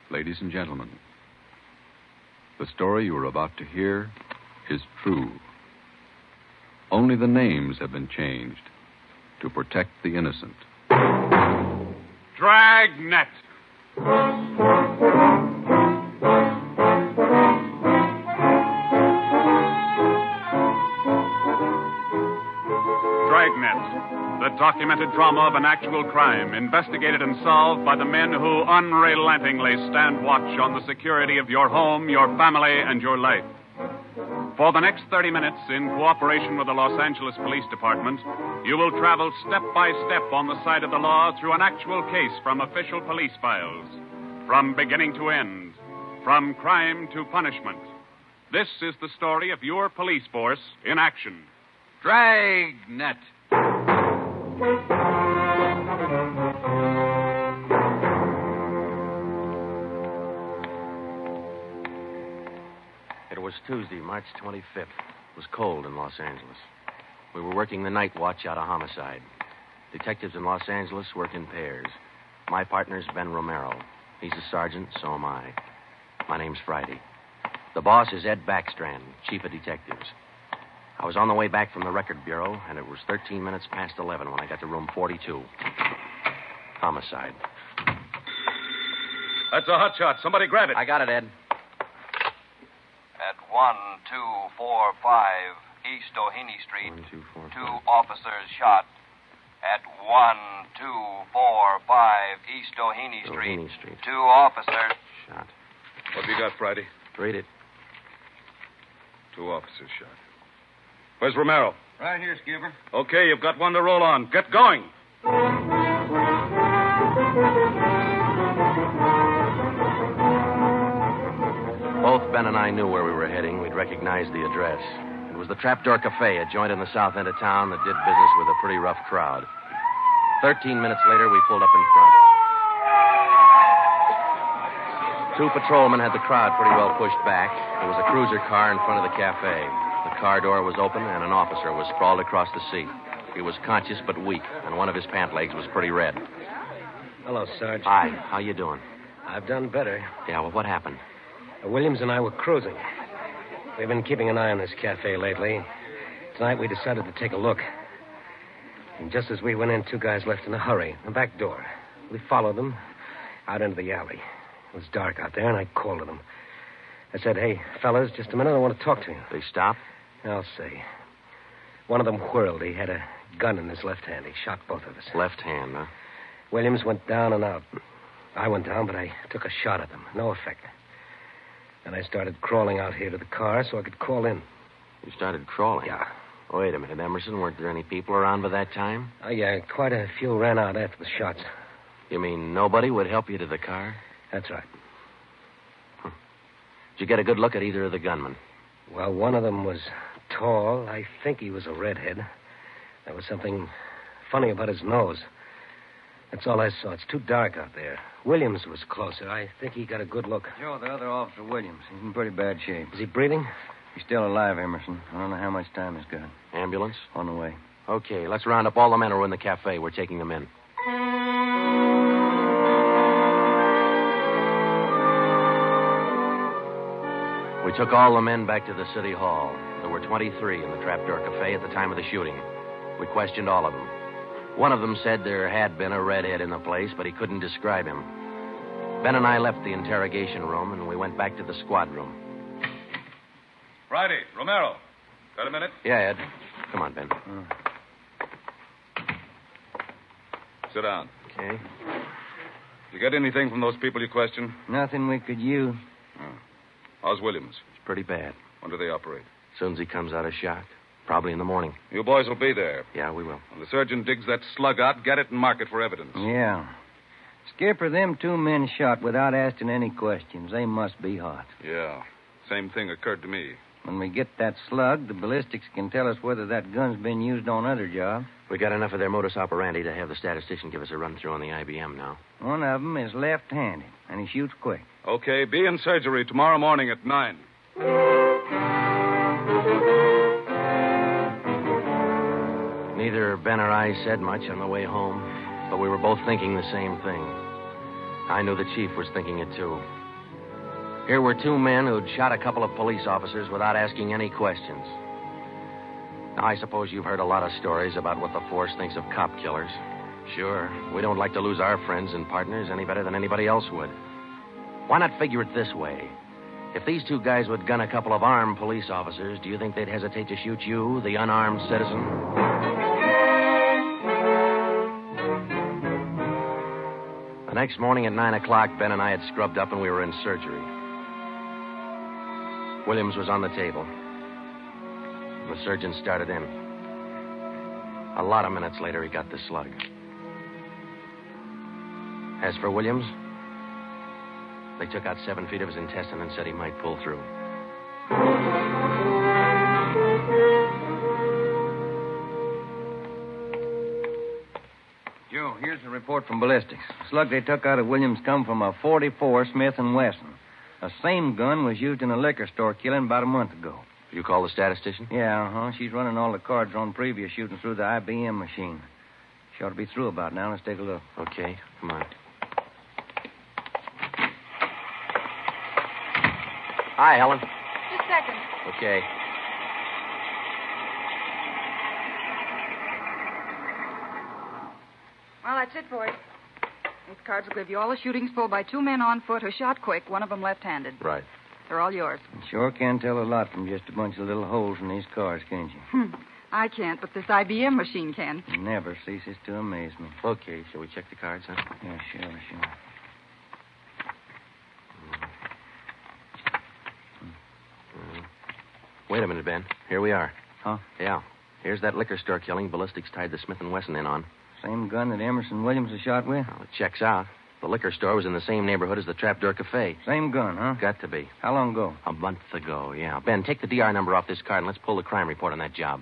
Ladies and gentlemen, the story you are about to hear is true. Only the names have been changed to protect the innocent. Dragnet. Dragnet, the documented drama of an actual crime, investigated and solved by the men who unrelentingly stand watch on the security of your home, your family, and your life. For the next 30 minutes, in cooperation with the Los Angeles Police Department, you will travel step by step on the side of the law through an actual case from official police files, from beginning to end, from crime to punishment. This is the story of your police force in action. Dragnet. It was Tuesday, March 25th. It was cold in Los Angeles. We were working the night watch out of homicide. Detectives in Los Angeles work in pairs. My partner's Ben Romero. He's a sergeant, so am I. My name's Friday. The boss is Ed Backstrand, chief of detectives. I was on the way back from the record bureau, and it was 13 minutes past 11 when I got to room 42. Homicide. That's a hot shot. Somebody grab it. I got it, Ed. At 1245 East Doheny Street, 1, 2, 4, 5. two officers shot. At 1245 East Doheny Doheny Street. Two officers Shot. What have you got, Friday? Read it. 2 officers shot. Where's Romero? Right here, Skipper. Okay, you've got one to roll on. Get going. Both Ben and I knew where we were heading. We'd recognized the address. It was the Trapdoor Cafe, a joint in the south end of town that did business with a pretty rough crowd. 13 minutes later, we pulled up in front. 2 patrolmen had the crowd pretty well pushed back. There was a cruiser car in front of the cafe. The car door was open, and an officer was sprawled across the seat. He was conscious but weak, and one of his pant legs was pretty red. Hello, Sarge. Hi, how you doing? I've done better. Yeah, well, what happened? Williams and I were cruising. We've been keeping an eye on this cafe lately. Tonight we decided to take a look. And just as we went in, 2 guys left in a hurry, the back door. We followed them out into the alley. It was dark out there, and I called to them. I said, "Hey, fellas, just a minute, I want to talk to you." They stopped? I'll say. One of them whirled. He had a gun in his left hand. He shot both of us. Left hand, huh? Williams went down and out. I went down, but I took a shot at them. No effect. Then I started crawling out here to the car so I could call in. You started crawling? Yeah. Wait a minute, Emerson. Weren't there any people around by that time? Oh, yeah, quite a few ran out after the shots. You mean nobody would help you to the car? That's right. Did you get a good look at either of the gunmen? Well, one of them was tall. I think he was a redhead. There was something funny about his nose. That's all I saw. It's too dark out there. Williams was closer. I think he got a good look. Joe, the other officer, Williams. He's in pretty bad shape. Is he breathing? He's still alive, Emerson. I don't know how much time he's got. Ambulance? On the way. Okay, let's round up all the men who are in the cafe. We're taking them in. We took all the men back to the city hall. There were 23 in the Trapdoor Cafe at the time of the shooting. We questioned all of them. One of them said there had been a redhead in the place, but he couldn't describe him. Ben and I left the interrogation room, and we went back to the squad room. Friday, Romero. Got a minute? Yeah, Ed. Come on, Ben. Sit down. Okay. Did you get anything from those people you questioned? Nothing we could use. How's Williams? It's pretty bad. When do they operate? As soon as he comes out of shock. Probably in the morning. You boys will be there. Yeah, we will. When the surgeon digs that slug out, get it and mark it for evidence. Yeah. Skipper, them 2 men shot without asking any questions. They must be hot. Yeah. Same thing occurred to me. When we get that slug, the ballistics can tell us whether that gun's been used on other jobs. We got enough of their modus operandi to have the statistician give us a run-through on the IBM now. One of them is left-handed, and he shoots quick. Okay, be in surgery tomorrow morning at 9. Neither Ben or I said much on the way home, but we were both thinking the same thing. I knew the chief was thinking it, too. Here were two men who'd shot a couple of police officers without asking any questions. Now, I suppose you've heard a lot of stories about what the force thinks of cop killers. Sure, we don't like to lose our friends and partners any better than anybody else would. Why not figure it this way? If these two guys would gun a couple of armed police officers, do you think they'd hesitate to shoot you, the unarmed citizen? The next morning at 9 o'clock, Ben and I had scrubbed up and we were in surgery. Williams was on the table. The surgeon started in. A lot of minutes later, he got the slug. As for Williams, they took out 7 feet of his intestine and said he might pull through. Joe, here's the report from Ballistics. The slug they took out of Williams come from a .44 Smith & Wesson. The same gun was used in a liquor store killing about a month ago. You call the statistician? Yeah, She's running all the cards on previous shooting through the IBM machine. She ought to be through about now. Let's take a look. Okay, come on. Hi, Helen. Just a second. Okay. Well, that's it for you. These cards will give you all the shootings pulled by 2 men on foot who shot quick, one of them left-handed. Right. They're all yours. You sure can tell a lot from just a bunch of little holes in these cards, can't you? I can't, but this IBM machine can. It never ceases to amaze me. Okay, shall we check the cards, huh? Yeah, sure. Wait a minute, Ben. Here we are. Huh? Yeah. Here's that liquor store killing Ballistics tied the Smith & Wesson in on. Same gun that Emerson Williams was shot with? Well, it checks out. The liquor store was in the same neighborhood as the Trapdoor Cafe. Same gun, huh? Got to be. How long ago? A month ago, yeah. Ben, take the DR number off this card and let's pull the crime report on that job.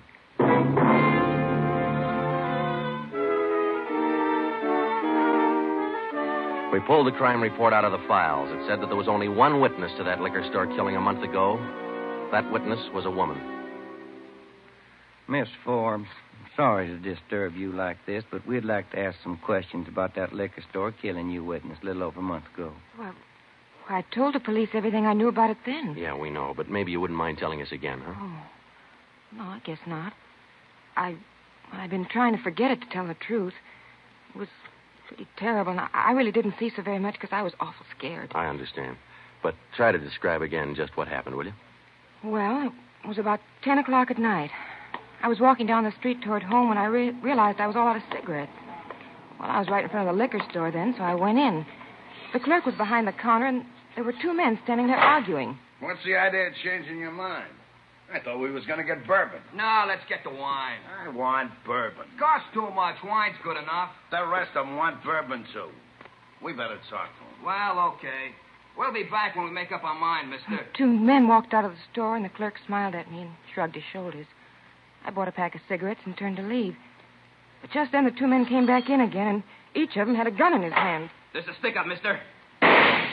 We pulled the crime report out of the files. It said that there was only one witness to that liquor store killing a month ago. That witness was a woman. Miss Forbes, I'm sorry to disturb you like this, but we'd like to ask some questions about that liquor store killing you witness a little over a month ago. Well, I told the police everything I knew about it then. Yeah, we know, but maybe you wouldn't mind telling us again, huh? Oh. No, I guess not. I've been trying to forget it, to tell the truth. It was pretty terrible, and I really didn't see so very much because I was awful scared. I understand. But try to describe again just what happened, will you? Well, it was about 10 o'clock at night. I was walking down the street toward home when I realized I was all out of cigarettes. Well, I was right in front of the liquor store then, so I went in. The clerk was behind the counter, and there were 2 men standing there arguing. What's the idea of changing your mind? I thought we was going to get bourbon. No, let's get the wine. I want bourbon. Costs too much. Wine's good enough. The rest of them want bourbon, too. We better talk to them. Well, okay. We'll be back when we make up our mind, mister. 2 men walked out of the store, and the clerk smiled at me and shrugged his shoulders. I bought a pack of cigarettes and turned to leave. But just then, the 2 men came back in again, and each of them had a gun in his hand. This is a stick-up, mister. The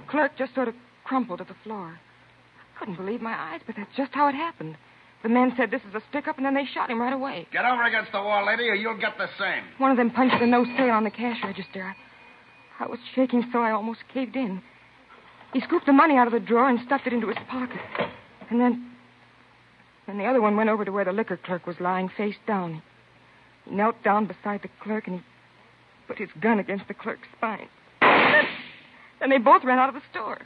clerk just sort of crumpled to the floor. I couldn't believe my eyes, but that's just how it happened. The men said this is a stick-up, and then they shot him right away. Get over against the wall, lady, or you'll get the same. One of them punched the no sale on the cash register. I was shaking so I almost caved in. He scooped the money out of the drawer and stuffed it into his pocket. And then the other one went over to where the liquor clerk was lying face down. He knelt down beside the clerk, and he put his gun against the clerk's spine. Then they both ran out of the store.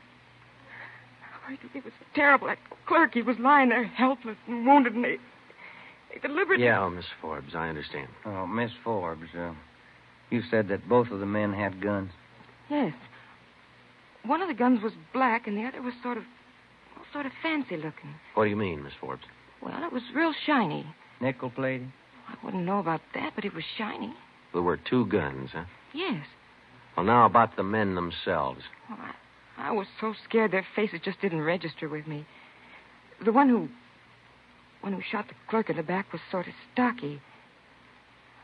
Oh, it was terrible. That clerk, he was lying there helpless and wounded, and they deliberately... Yeah, Miss Forbes, I understand. Oh, Miss Forbes, you said that both of the men had guns. Yes. One of the guns was black, and the other was sort of fancy looking. What do you mean, Miss Forbes? Well, it was real shiny. Nickel-plated? I wouldn't know about that, but it was shiny. There were 2 guns, huh? Yes. Well, now about the men themselves. Well, I was so scared their faces just didn't register with me. The one who shot the clerk in the back was sort of stocky.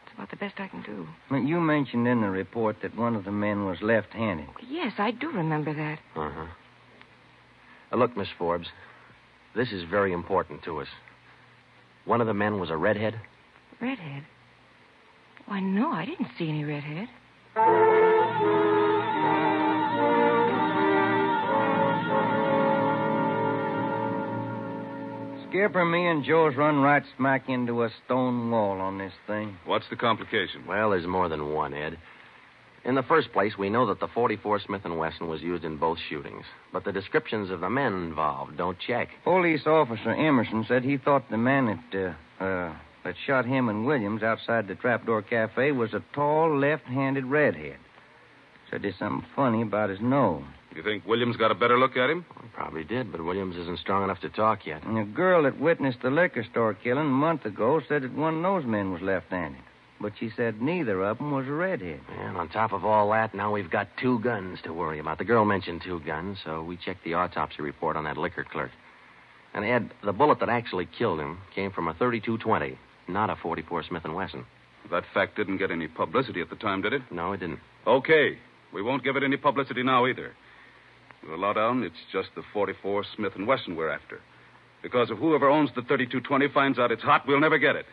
That's about the best I can do. Well, you mentioned in the report that one of the men was left-handed. Yes, I do remember that. Uh-huh. Look, Miss Forbes, this is very important to us. One of the men was a redhead. Redhead? Why, no, I didn't see any redhead. Skipper, me and Joe's run right smack into a stone wall on this thing. What's the complication? Well, there's more than one, Ed. In the first place, we know that the .44 Smith & Wesson was used in both shootings, but the descriptions of the men involved don't check. Police officer Emerson said he thought the man that shot him and Williams outside the Trapdoor Cafe was a tall, left-handed redhead. Said there's something funny about his nose. You think Williams got a better look at him? Well, probably did, but Williams isn't strong enough to talk yet. And a girl that witnessed the liquor store killing a month ago said that one of those men was left-handed. But she said neither of them was a redhead. And on top of all that, now we've got 2 guns to worry about. The girl mentioned 2 guns, so we checked the autopsy report on that liquor clerk. And, Ed, the bullet that actually killed him came from a .32-20, not a .44 Smith & Wesson. That fact didn't get any publicity at the time, did it? No, it didn't. Okay. We won't give it any publicity now either. With a lowdown, it's just the .44 Smith & Wesson we're after. Because if whoever owns the .32-20 finds out it's hot, we'll never get it.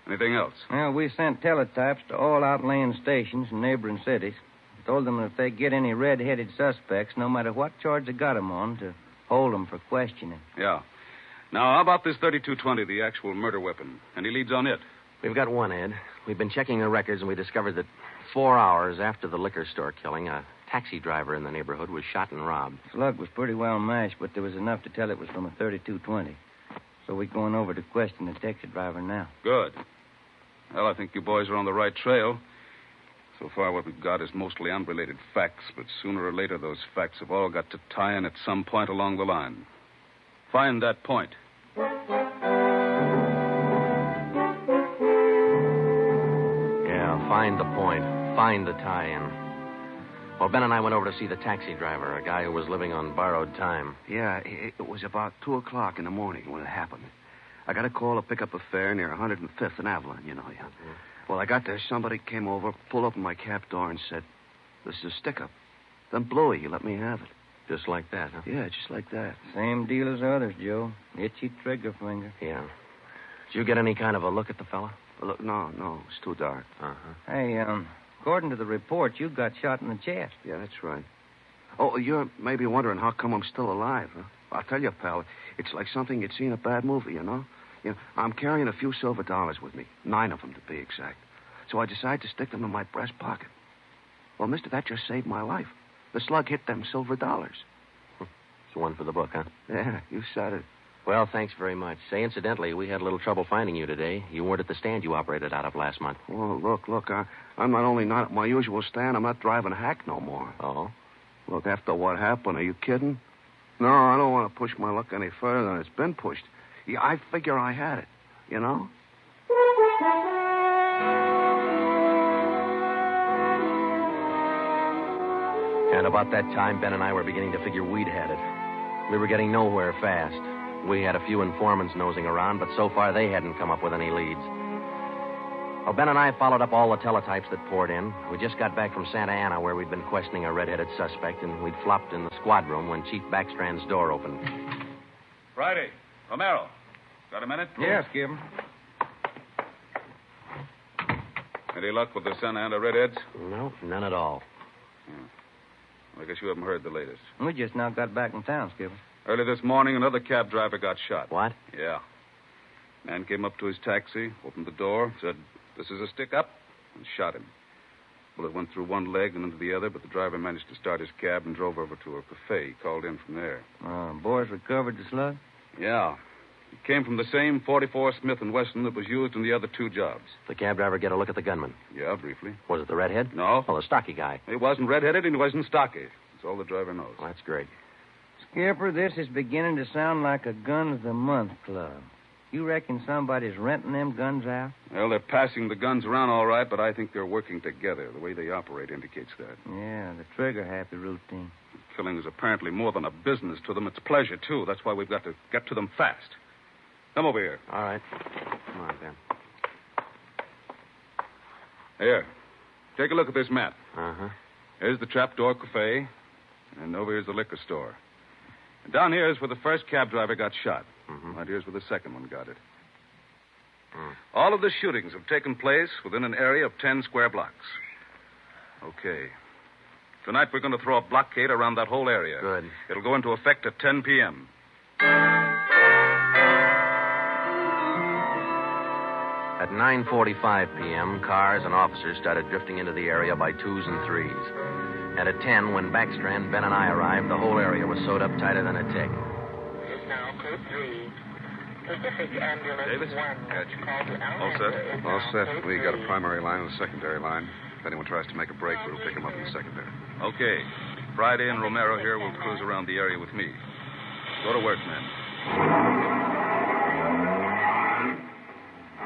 Anything else? Well, we sent teletypes to all outlying stations in neighboring cities. Told them that if they get any red-headed suspects, no matter what charge they got them on, to hold them for questioning. Yeah. Now, how about this .32-20, the actual murder weapon? Any leads on it? We've got one, Ed. We've been checking the records, and we discovered that 4 hours after the liquor store killing, a taxi driver in the neighborhood was shot and robbed. Slug was pretty well mashed, but there was enough to tell it was from a .32-20. So we're going over to question the taxi driver now. Good. Well, I think you boys are on the right trail. So far, what we've got is mostly unrelated facts, but sooner or later, those facts have all got to tie in at some point along the line. Find that point. Yeah, find the point. Find the tie-in. Well, Ben and I went over to see the taxi driver, a guy who was living on borrowed time. Yeah, it was about 2 o'clock in the morning when it happened. I got a call to pick up a fare near 105th and Avalon, you know. Yeah. Mm-hmm. Well, I got there. Somebody came over, pulled open my cab door, and said, "This is a stick-up." Then Bluey, he let me have it. Just like that, huh? Yeah, just like that. Same deal as others, Joe. Itchy trigger finger. Yeah. Did you get any kind of a look at the fella? Look, no, it's too dark. Uh-huh. Hey, according to the report, you got shot in the chest. Yeah, that's right. Oh, you're maybe wondering how come I'm still alive, huh? I'll tell you, pal, it's like something you'd see in a bad movie, you know? I'm carrying a few silver dollars with me, 9 of them to be exact. So I decided to stick them in my breast pocket. Well, mister, that just saved my life. The slug hit them silver dollars. It's one for the book, huh? Yeah, you said it. Well, thanks very much. Say, incidentally, we had a little trouble finding you today. You weren't at the stand you operated out of last month. Well, look, I'm not only not at my usual stand, I'm not driving a hack no more. Oh? Look, after what happened, are you kidding? No, I don't want to push my luck any further than it's been pushed. Yeah, I figure I had it, you know? And about that time, Ben and I were beginning to figure we'd had it. We were getting nowhere fast. We had a few informants nosing around, but so far they hadn't come up with any leads. Well, Ben and I followed up all the teletypes that poured in. We just got back from Santa Ana, where we'd been questioning a red-headed suspect, and we'd flopped in the squad room when Chief Backstrand's door opened. Friday. Romero. Got a minute? Yeah, Skipper. Any luck with the Santa Ana redheads? No, none at all. I guess you haven't heard the latest. We just now got back in town, Skipper. Early this morning, another cab driver got shot. What? Yeah. Man came up to his taxi, opened the door, said, "This is a stick-up," and shot him. Bullet went through one leg and into the other, but the driver managed to start his cab and drove over to a cafe. He called in from there. Boys recovered the slug? Yeah. It came from the same .44 Smith & Wesson that was used in the other 2 jobs. The cab driver get a look at the gunman? Yeah, briefly. Was it the redhead? No. Well, the stocky guy. He wasn't red-headed and he wasn't stocky. That's all the driver knows. Well, that's great. Skipper, this is beginning to sound like a gun of the month club. You reckon somebody's renting them guns out? Well, they're passing the guns around all right, but I think they're working together. The way they operate indicates that. Yeah, the trigger-happy routine. Killing is apparently more than a business to them. It's pleasure, too. That's why we've got to get to them fast. Come over here. All right. Come on, Ben. Here. Take a look at this map. Uh-huh. Here's the Trapdoor Cafe, and over here's the liquor store. And down here is where the first cab driver got shot. Mm-hmm. Right here's where the second one got it. All of the shootings have taken place within an area of 10 square blocks. Okay. Tonight we're going to throw a blockade around that whole area. Good. It'll go into effect at 10 p.m. At 9:45 p.m., cars and officers started drifting into the area by twos and threes. And at 10, when Backstrand, Ben, and I arrived, the whole area was sewed up tighter than a tick. Is now code 3. Pacific Ambulance Davis? 1. Gotcha. All set? All set. We got a primary line and a secondary line. If anyone tries to make a break, we'll pick him up in the secondary. Okay. Friday and Romero here will cruise around the area with me. Go to work, men.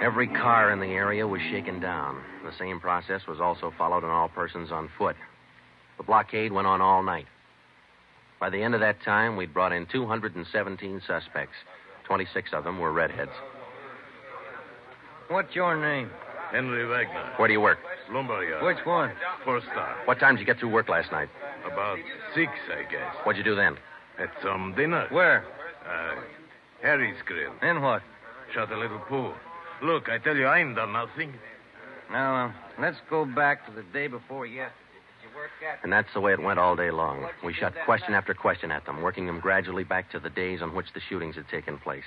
Every car in the area was shaken down. The same process was also followed on all persons on foot. The blockade went on all night. By the end of that time, we'd brought in 217 suspects. 26 of them were redheads. What's your name? Henry Wagner. Where do you work? Lumberyard. Which one? First star. What time did you get through work last night? About 6, I guess. What'd you do then? Had some dinner. Where? Harry's grill. And what? Shot a little pool. Look, I tell you, I ain't done nothing. Now, let's go back to the day before yesterday. Did you work at... And that's the way it went all day long. We shot question after question at them, working them gradually back to the days on which the shootings had taken place.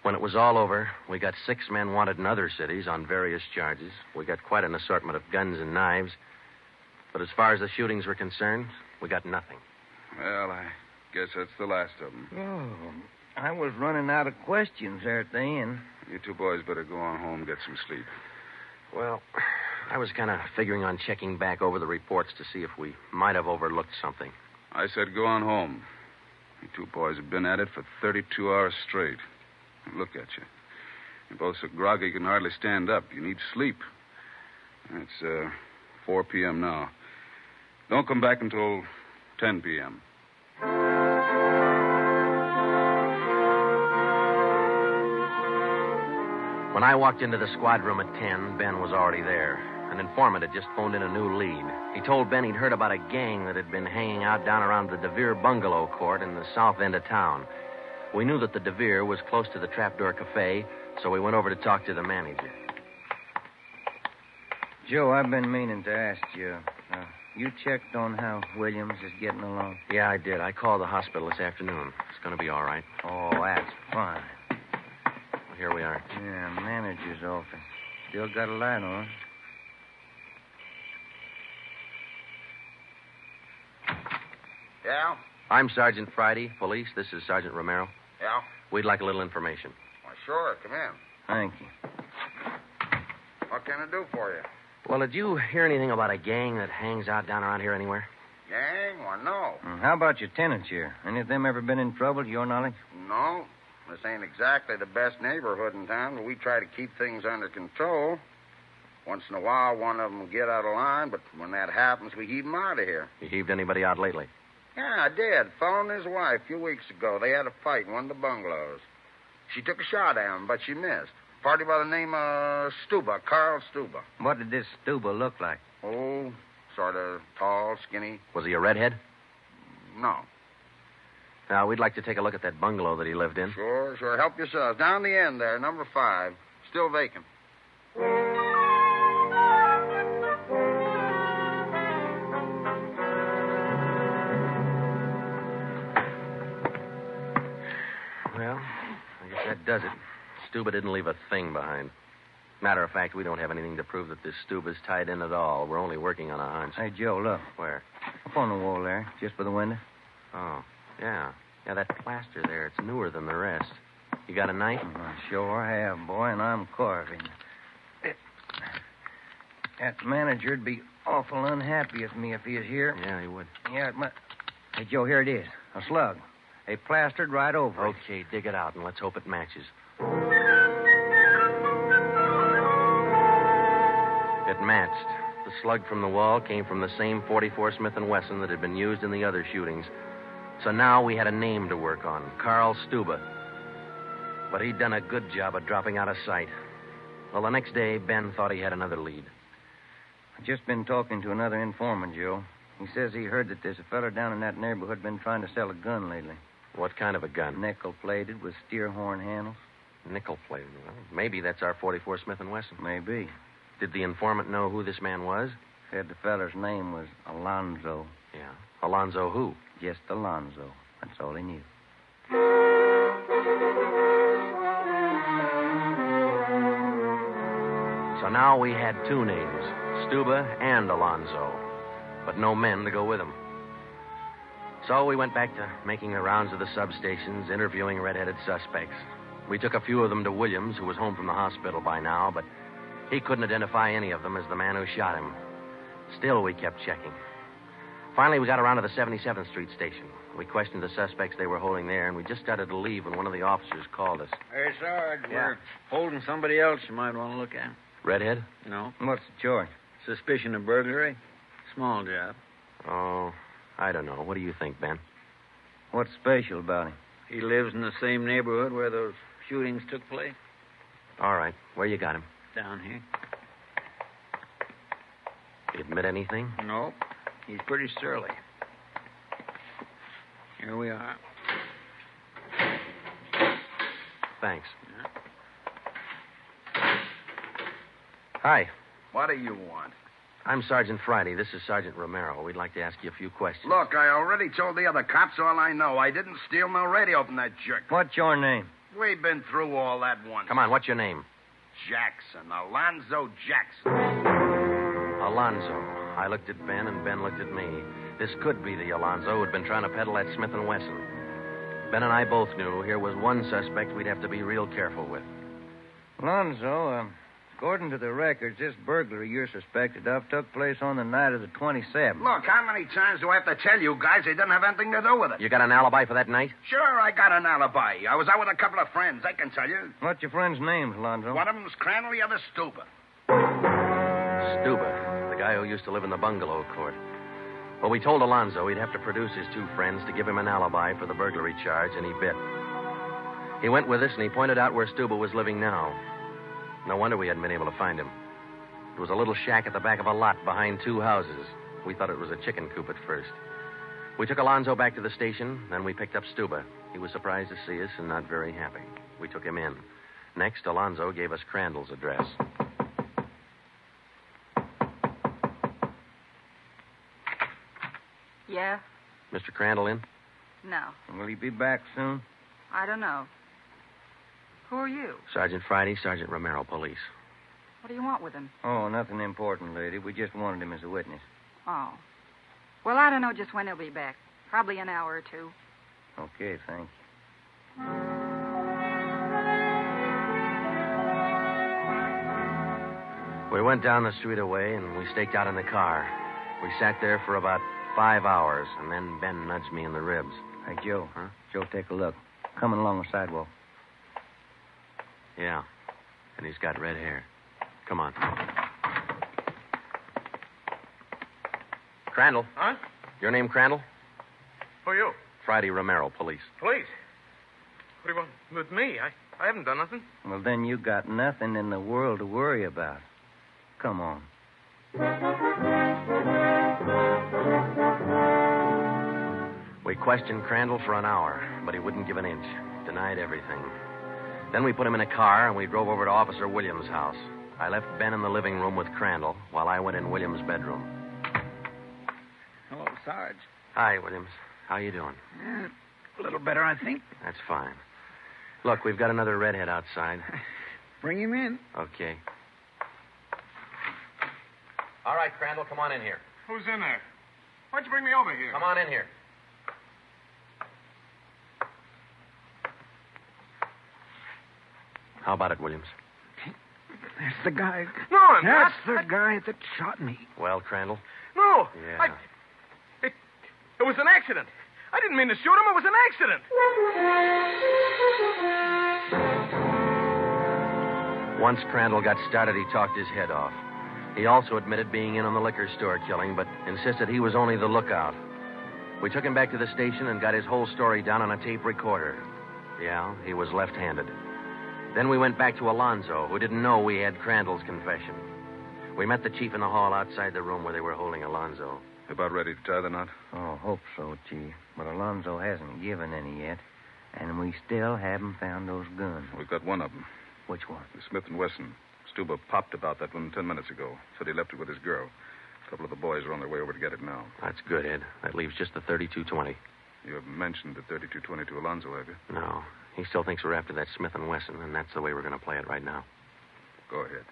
When it was all over, we got 6 men wanted in other cities on various charges. We got quite an assortment of guns and knives. But as far as the shootings were concerned, we got nothing. Well, I guess that's the last of them. Oh, I was running out of questions there at the end. You two boys better go on home and get some sleep. Well, I was kind of figuring on checking back over the reports to see if we might have overlooked something. I said go on home. You two boys have been at it for 32 hours straight. Look at you. You're both so groggy you can hardly stand up. You need sleep. It's 4 p.m. now. Don't come back until 10 p.m. When I walked into the squad room at 10, Ben was already there. An informant had just phoned in a new lead. He told Ben he'd heard about a gang that had been hanging out down around the DeVere bungalow court in the south end of town. We knew that the DeVere was close to the Trapdoor Cafe, so we went over to talk to the manager. Joe, I've been meaning to ask you. You checked on how Williams is getting along? Yeah, I did. I called the hospital this afternoon. It's going to be all right. Oh, that's fine. Well, here we are. Yeah, manager's office. Still got a light on. Yeah? I'm Sergeant Friday, police. This is Sergeant Romero. Yeah? We'd like a little information. Well, sure. Come in. Thank you. What can I do for you? Well, did you hear anything about a gang that hangs out down around here anywhere? Gang? Why, no. How about your tenants here? Any of them ever been in trouble, to your knowledge? No. This ain't exactly the best neighborhood in town, but we try to keep things under control. Once in a while, one of them will get out of line, but when that happens, we heave them out of here. You heaved anybody out lately? Yeah, I did. Fellow and his wife a few weeks ago. They had a fight in one of the bungalows. She took a shot at him, but she missed. Party by the name of Stuba, Carl Stuba. What did this Stuba look like? Oh, sort of tall, skinny. Was he a redhead? No. Now, we'd like to take a look at that bungalow that he lived in. Sure. Help yourselves. Down the end there, number 5. Still vacant. Well, I guess that does it. Stuba didn't leave a thing behind. Matter of fact, we don't have anything to prove that this Stuba's tied in at all. We're only working on a hunch. Hey, Joe, look. Where? Up on the wall there, just by the window. Oh, yeah. Yeah, that plaster there, it's newer than the rest. You got a knife? I sure have, boy, and I'm carving. That manager'd be awful unhappy with me if he was here. Yeah, he would. Yeah, it might... Hey, Joe, here it is. A slug. They plastered right over it. Okay, dig it out, and let's hope it matches. It matched. The slug from the wall came from the same .44 Smith & Wesson that had been used in the other shootings. So now we had a name to work on, Carl Stuba. But he'd done a good job of dropping out of sight. Well, the next day, Ben thought he had another lead. I've just been talking to another informant, Joe. He says he heard that there's a fella down in that neighborhood been trying to sell a gun lately. What kind of a gun? Nickel-plated with steer horn handles. Nickel-plated. Well, maybe that's our .44 Smith & Wesson. Maybe. Did the informant know who this man was? Said the feller's name was Alonzo. Yeah. Alonzo who? Just Alonzo. That's all he knew. So now we had two names, Stuba and Alonzo, but no men to go with them. So we went back to making the rounds of the substations, interviewing red-headed suspects. We took a few of them to Williams, who was home from the hospital by now, but he couldn't identify any of them as the man who shot him. Still, we kept checking. Finally, we got around to the 77th Street station. We questioned the suspects they were holding there, and we just started to leave when one of the officers called us. Hey, Sarge, Yeah. we're holding somebody else you might want to look at. Redhead? No. What's the charge? Suspicion of burglary. Small job. Oh, I don't know. What do you think, Ben? What's special about him? He lives in the same neighborhood where those shootings took place. All right. Where you got him? Down here. He admit anything? Nope. He's pretty surly. Here we are. Thanks. Hi. What do you want? I'm Sergeant Friday. This is Sergeant Romero. We'd like to ask you a few questions. Look, I already told the other cops all I know. I didn't steal no radio from that jerk. What's your name? We've been through all that once. Come on, what's your name? Jackson. Alonzo Jackson. Alonzo. I looked at Ben, and Ben looked at me. This could be the Alonzo who'd been trying to peddle that Smith & Wesson. Ben and I both knew here was one suspect we'd have to be real careful with. Alonzo, according to the records, this burglary you're suspected of took place on the night of the 27th. Look, how many times do I have to tell you guys they didn't have anything to do with it? You got an alibi for that night? Sure, I got an alibi. I was out with a couple of friends, I can tell you. What's your friend's name, Alonzo? One of them's Crandall, the other Stuba. Stuba, the guy who used to live in the bungalow court. Well, we told Alonzo he'd have to produce his two friends to give him an alibi for the burglary charge, and he bit. He went with us, and he pointed out where Stuba was living now. No wonder we hadn't been able to find him. It was a little shack at the back of a lot behind two houses. We thought it was a chicken coop at first. We took Alonzo back to the station, then we picked up Stuba. He was surprised to see us and not very happy. We took him in. Next, Alonzo gave us Crandall's address. Yeah? Mr. Crandall in? No. Will he be back soon? I don't know. Who are you? Sergeant Friday, Sergeant Romero, police. What do you want with him? Oh, nothing important, lady. We just wanted him as a witness. Oh. Well, I don't know just when he'll be back. Probably an hour or two. Okay, thanks. We went down the street away, and we staked out in the car. We sat there for about 5 hours, and then Ben nudged me in the ribs. Hey, Joe. Huh? Joe, take a look. Coming along the sidewalk. Yeah, and he's got red hair. Come on. Crandall. Huh? Your name Crandall? Who are you? Friday Romero, police. Police. What do you want with me? I haven't done nothing. Well, then you got nothing in the world to worry about. Come on. We questioned Crandall for an hour, but he wouldn't give an inch. Denied everything. Then we put him in a car, and we drove over to Officer Williams' house. I left Ben in the living room with Crandall while I went in Williams' bedroom. Hello, Sarge. Hi, Williams. How you doing? A little better, I think. That's fine. Look, we've got another redhead outside. Bring him in. Okay. All right, Crandall, come on in here. Who's in there? Why'd you bring me over here? Come on in here. How about it, Williams? That's the guy. No, I'm That's not. the guy that shot me. Well, Crandall? No. Yeah. It was an accident. I didn't mean to shoot him. It was an accident. Once Crandall got started, he talked his head off. He also admitted being in on the liquor store killing, but insisted he was only the lookout. We took him back to the station and got his whole story down on a tape recorder. Yeah, he was left-handed. Then we went back to Alonzo, who didn't know we had Crandall's confession. We met the chief in the hall outside the room where they were holding Alonzo. About ready to tie the knot? Oh, hope so, Chief. But Alonzo hasn't given any yet. And we still haven't found those guns. We've got one of them. Which one? The Smith & Wesson. Stuba popped about that one 10 minutes ago. Said he left it with his girl. A couple of the boys are on their way over to get it now. That's good, Ed. That leaves just the 32-20. You haven't mentioned the 32-20 to Alonzo, have you? No. He still thinks we're after that Smith & Wesson, and that's the way we're going to play it right now. Go ahead.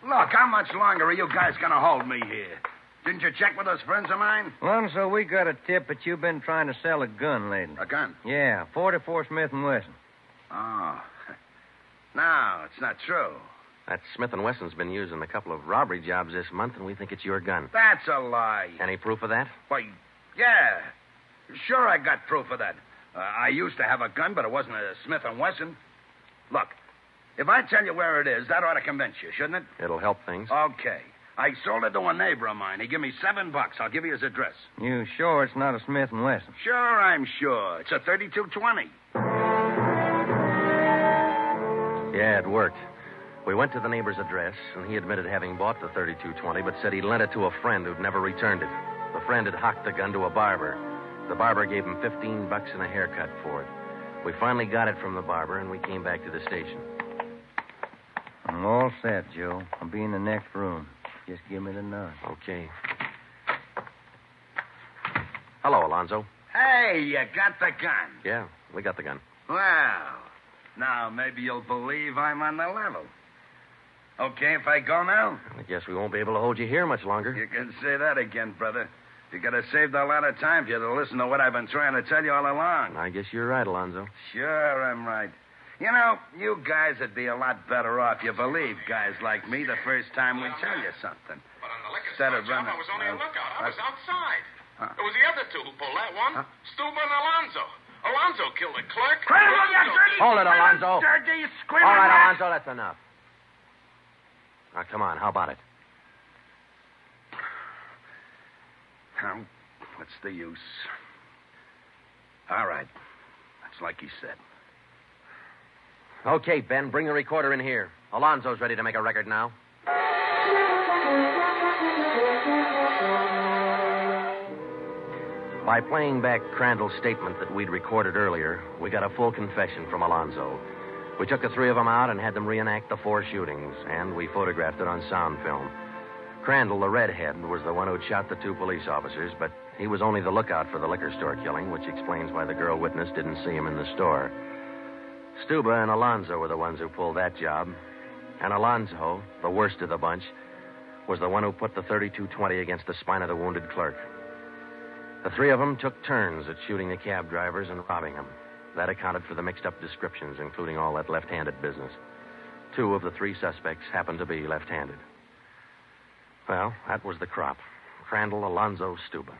Look, how much longer are you guys going to hold me here? Didn't you check with those friends of mine? Alonzo, we got a tip that you've been trying to sell a gun lately. A gun? Yeah, 44 Smith & Wesson. Oh. No, it's not true. That Smith & Wesson's been used in a couple of robbery jobs this month, and we think it's your gun. That's a lie. Any proof of that? Why, yeah. Sure, I got proof of that. I used to have a gun, but it wasn't a Smith & Wesson. Look, if I tell you where it is, that ought to convince you, shouldn't it? It'll help things. Okay. I sold it to a neighbor of mine. He gave me $7. I'll give you his address. You sure it's not a Smith & Wesson? Sure, I'm sure. It's a 3220. Yeah, it worked. We went to the neighbor's address, and he admitted having bought the 3220, but said he lent it to a friend who'd never returned it. The friend had hocked the gun to a barber. The barber gave him $15 and a haircut for it. We finally got it from the barber, and we came back to the station. I'm all set, Joe. I'll be in the next room. Just give me the nod. Okay. Hello, Alonzo. Hey, you got the gun. Yeah, we got the gun. Well, now maybe you'll believe I'm on the level. Okay if I go now? I guess we won't be able to hold you here much longer. You can say that again, brother. You could have saved a lot of time if you'd have listened to what I've been trying to tell you all along. I guess you're right, Alonzo. Sure, I'm right. You know, you guys would be a lot better off you believe guys like me the first time we tell you something. But on the liquor Instead store of job, running- I was only a lookout. I was outside. Huh? It was the other two who pulled that one. Stuba and Alonzo. Alonzo killed the clerk. Crandall, you dirty Hold it, screaming, Alonzo. dirty screaming All right, rat. Alonzo, that's enough. Now, come on, how about it? Now, what's the use? All right. That's like he said. Okay, Ben, bring the recorder in here. Alonzo's ready to make a record now. By playing back Crandall's statement that we'd recorded earlier, we got a full confession from Alonzo. We took the three of them out and had them reenact the 4 shootings, and we photographed it on sound film. Crandall, the redhead, was the one who'd shot the 2 police officers, but he was only the lookout for the liquor store killing, which explains why the girl witness didn't see him in the store. Stuba and Alonzo were the ones who pulled that job. And Alonzo, the worst of the bunch, was the one who put the 3220 against the spine of the wounded clerk. The 3 of them took turns at shooting the cab drivers and robbing them. That accounted for the mixed-up descriptions, including all that left-handed business. 2 of the 3 suspects happened to be left-handed. Well, that was the crop. Crandall, Alonzo, Stuba.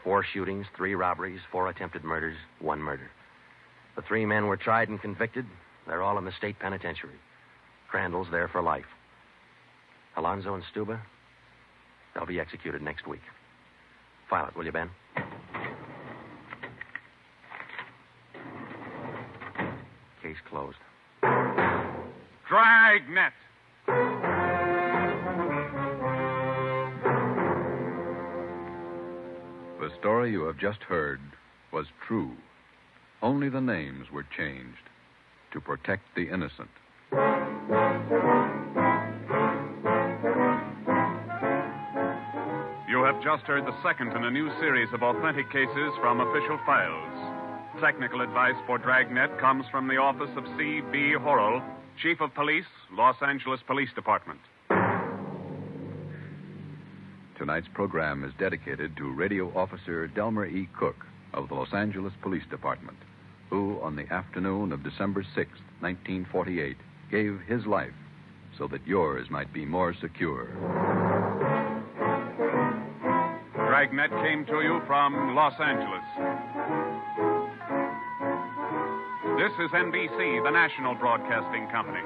4 shootings, 3 robberies, 4 attempted murders, 1 murder. The 3 men were tried and convicted. They're all in the state penitentiary. Crandall's there for life. Alonzo and Stuba, they'll be executed next week. File it, will you, Ben? Case closed. Dragnet. The story you have just heard was true. Only the names were changed to protect the innocent. You have just heard the second in a new series of authentic cases from official files. Technical advice for Dragnet comes from the office of C.B. Horrell, Chief of Police, Los Angeles Police Department. Tonight's program is dedicated to Radio Officer Delmer E. Cook of the Los Angeles Police Department, who, on the afternoon of December 6, 1948, gave his life so that yours might be more secure. Dragnet came to you from Los Angeles. This is NBC, the national broadcasting company.